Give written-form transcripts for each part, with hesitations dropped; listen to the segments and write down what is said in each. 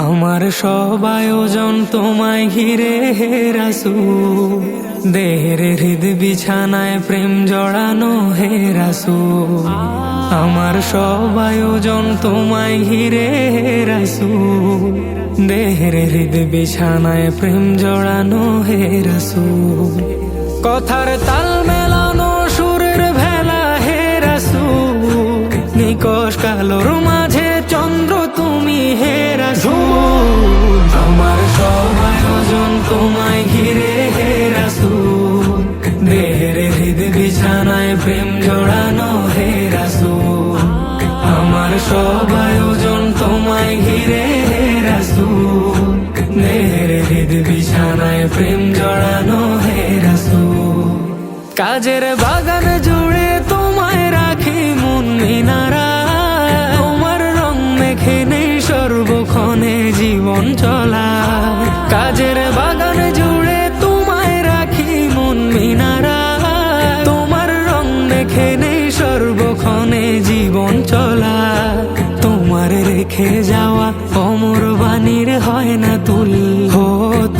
আমার সব আয়োজন তোমায় ঘিরে হে রাসূল, দেহের হৃদ বিছানায় প্রেম জড়ানো হে রাসূল। আমার সব আয়োজন তোমায় ঘিরে হে রাসূল, দেহের হৃদ বিছানায় প্রেম জড়ানো হে রাসূল। কথার তাল মেলানো সুরের ভেলা হে রাসূল, নিকশ কালোর মাঝে চন্দ্র তুমি হে রাসূল। আমার সব আয়োজন তোমায় ঘিরে হে রাসূল, দেহের হৃদ বিছানায় প্রেম জড়ানো হে রাসূল। আমার সব আয়োজন তোমায় ঘিরে হে রাসূল, দেহের হৃদ বিছানায় প্রেম জড়ানো হে রাসূল। কাজের বাগান জুড়ে তোমায় রাখি মন মিনারা, তোমার রং মেখে নেই সর্বক্ষণে জীবন চলা। কাজের বাগান জুড়ে তোমায় রাখি মন মিনারা, তোমার রং মেখে নেই সর্বক্ষণে জীবন চলা। তোমার রেখে যাওয়া অমর বাণীর হয় না তুল, হো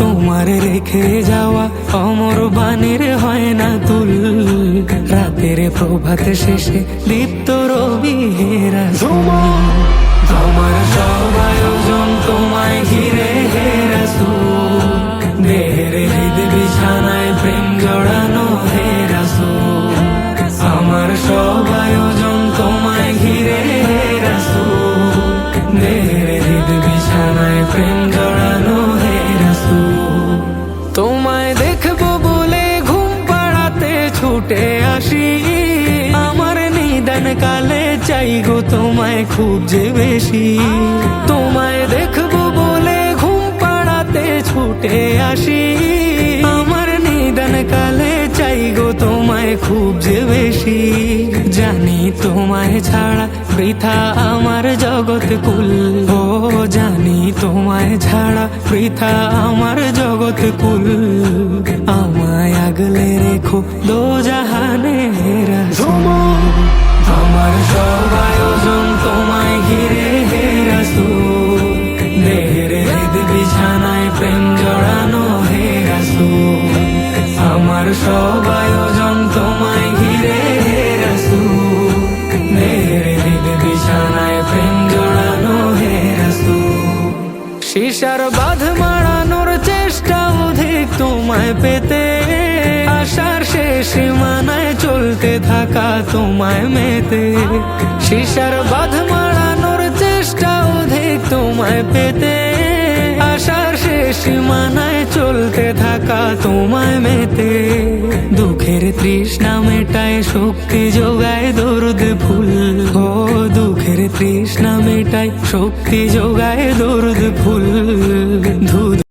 তোমার রেখে যাওয়া অমর বাণীর হয় না তুল। রাতের প্রভাত শেষে দীপ্ত রবি হে রাসূল। আমার সব আয়োজন তোমায় ঘিরে হে রাসূল, দেহের হৃদ বিছানায় প্রেম জড়ানো হে রাসূল। আমার সব আয়োজন তোমায় ঘিরে হে রাসূল, দেহের হৃদ বিছানায় প্রেম জড়ানো হে রাসূল। তোমায় দেখবো বলে ঘুম পাড়াতে ছুটে আসি, আমার নিদান কালে চাই গো তোমায় খুব যে বেশি। তোমায় দেখবো বলে ঘুম পাড়াতে ছুটে আসি, আমার নিদান কালে চাই গো তোমায় খুব যে বেশি। জানি তোমায় ছাড়া বৃথা আমার জগৎ কুল, ও জানি তোমায় ছাড়া বৃথা আমার জগৎ কুল। আমায় আগলে রেখো দোজাহানে হে রাসূল। আমার সব আয়োজন তোমায় ঘিরে হে রাসূল, দেহের হৃদ বিছানায় প্রেম জড়ানো হে রাসূল। আমার সব আয়োজন তোমায় ঘিরে হে রাসূল, দেহের হৃদ বিছানায় প্রেম জড়ানো হে রাসূল। শিশার বাঁধ মারানোর চেষ্টা অধিক তোমায় পেতে, আশার শেষ সীমানায় চলতে থাকা তোমায় মেতে। শিশার বাঁধ মারানোর চেষ্টা অধিক তোমায় পেতে, আশার শেষ সীমানায় চলতে থাকা তোমায় মেতে। দুঃখের তৃষ্ণা মেটায় শক্তি যোগায় দরুদ ফুল, ও দুঃখের তৃষ্ণা মেটায় শক্তি যোগায় দরুদ ফুল।